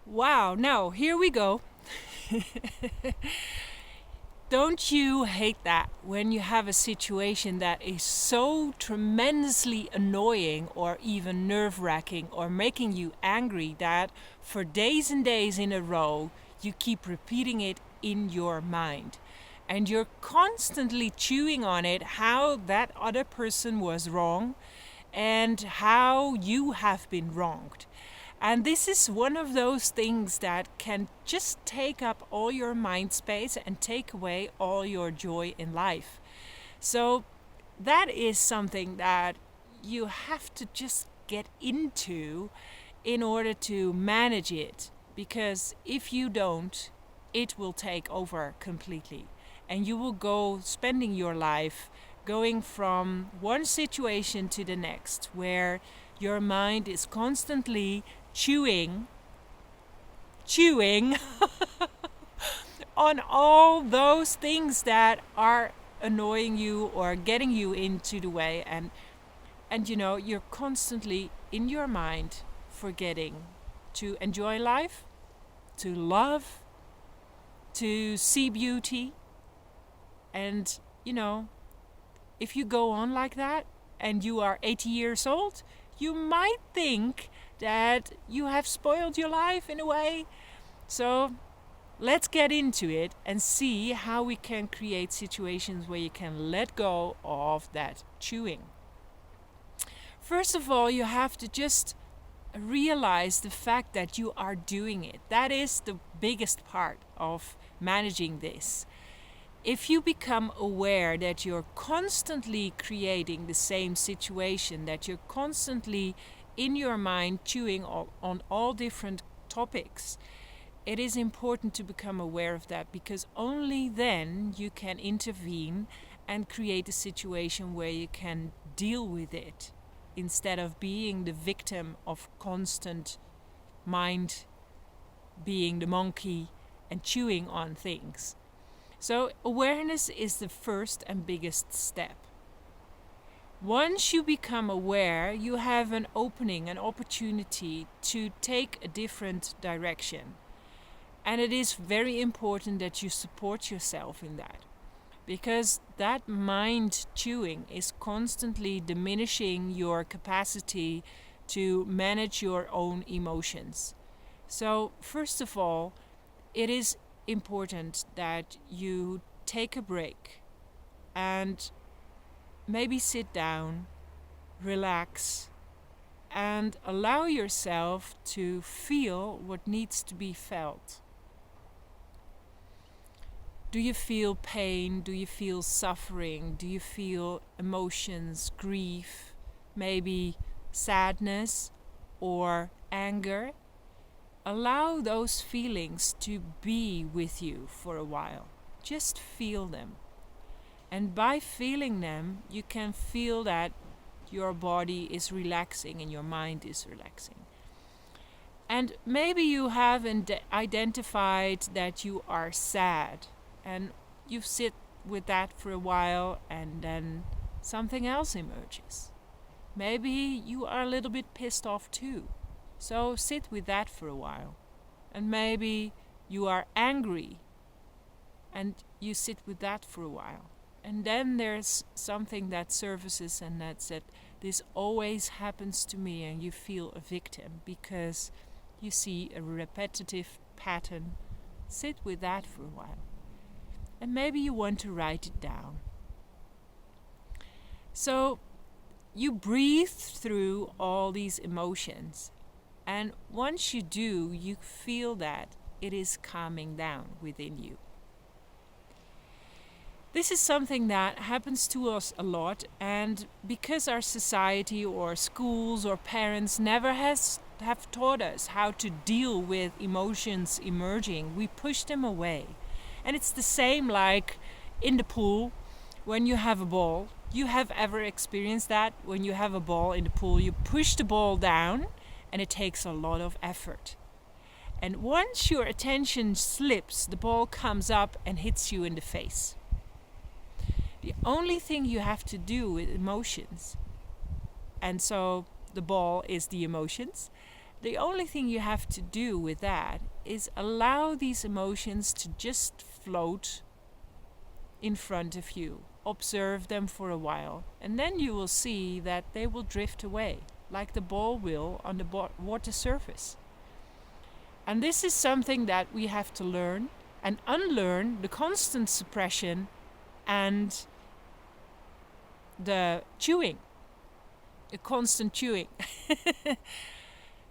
Wow, now here we go. Don't you hate that when you have a situation that is so tremendously annoying or even nerve wracking or making you angry that for days and days in a row you keep repeating it in your mind? And you're constantly chewing on it how that other person was wrong and how you have been wronged. And this is one of those things that can just take up all your mind space and take away all your joy in life. So that is something that you have to just get into in order to manage it. Because if you don't, it will take over completely. And you will go spending your life going from one situation to the next where your mind is constantly chewing on all those things that are annoying you or getting you into the way, and you're constantly in your mind forgetting to enjoy life, to love, to see beauty. And if you go on like that and you are 80 years old, you might think that you have spoiled your life in a way. So let's get into it and see how we can create situations where you can let go of that chewing. First of all, you have to just realize the fact that you are doing it. That is the biggest part of managing this. If you become aware that you're constantly creating the same situation, that you're constantly in your mind chewing on all different topics, it is important to become aware of that, because only then you can intervene and create a situation where you can deal with it instead of being the victim of constant mind being the monkey and chewing on things. So awareness is the first and biggest step. Once you become aware, you have an opening, an opportunity to take a different direction. And it is very important that you support yourself in that. Because that mind chewing is constantly diminishing your capacity to manage your own emotions. So first of all, it is important that you take a break and maybe sit down, relax, and allow yourself to feel what needs to be felt. Do you feel pain? Do you feel suffering? Do you feel emotions, grief, maybe sadness or anger? Allow those feelings to be with you for a while. Just feel them. And by feeling them, you can feel that your body is relaxing and your mind is relaxing. And maybe you have identified that you are sad, and you sit with that for a while, and then something else emerges. Maybe you are a little bit pissed off too. So sit with that for a while. And maybe you are angry and you sit with that for a while. And then there's something that surfaces, and that's that this always happens to me, and you feel a victim because you see a repetitive pattern. Sit with that for a while. And maybe you want to write it down. So you breathe through all these emotions. And once you do, you feel that it is calming down within you. This is something that happens to us a lot, and because our society or schools or parents never have taught us how to deal with emotions emerging, we push them away. And it's the same like in the pool when you have a ball. You have ever experienced that? When you have a ball in the pool, you push the ball down, and it takes a lot of effort. And once your attention slips, the ball comes up and hits you in the face. The only thing you have to do with emotions, and so the ball is the emotions, The only thing you have to do with that is allow these emotions to just float in front of you. Observe them for a while, and then you will see that they will drift away, like the ball will on the water surface. And this is something that we have to learn and unlearn the constant suppression and the chewing, the constant chewing.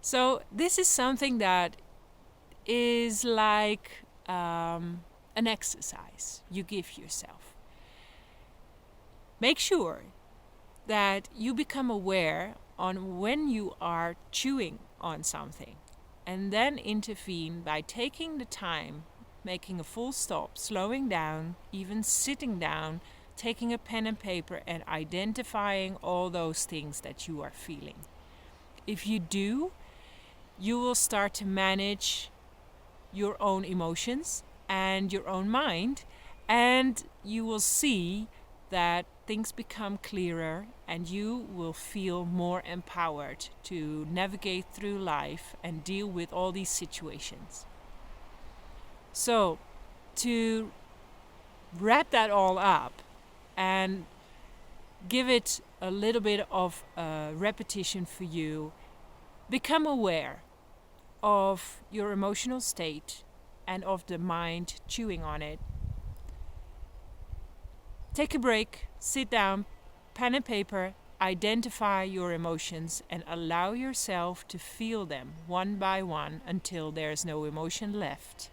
So this is something that is like an exercise you give yourself. Make sure that you become aware on when you are chewing on something, and then intervene by taking the time, making a full stop, slowing down, even sitting down, taking a pen and paper and identifying all those things that you are feeling. If you do, you will start to manage your own emotions and your own mind, and you will see that things become clearer and you will feel more empowered to navigate through life and deal with all these situations. So, to wrap that all up and give it a little bit of repetition for you, become aware of your emotional state and of the mind chewing on it. Take a break, sit down, pen and paper, identify your emotions and allow yourself to feel them one by one until there's no emotion left.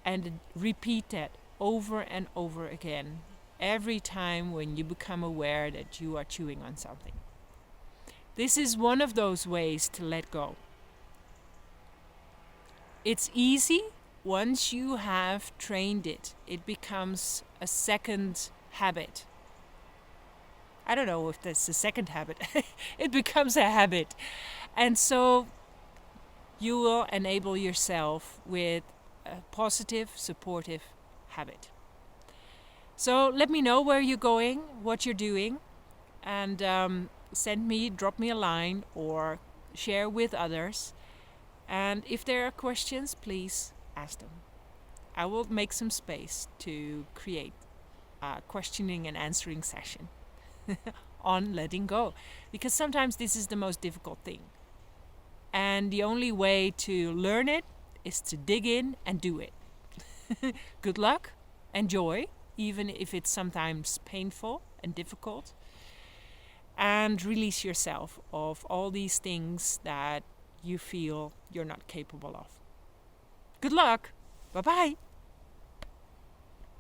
And repeat that over and over again every time when you become aware that you are chewing on something. This is one of those ways to let go. It's easy once you have trained it. It becomes a second habit. I don't know if that's a second habit. It becomes a habit. And so you will enable yourself with a positive, supportive habit. So let me know where you're going, what you're doing, and drop me a line or share with others. And if there are questions, please ask them. I will make some space to create a questioning and answering session on letting go, because sometimes this is the most difficult thing. And the only way to learn it is to dig in and do it. Good luck, enjoy, even if it's sometimes painful and difficult. And release yourself of all these things that you feel you're not capable of. Good luck. Bye-bye.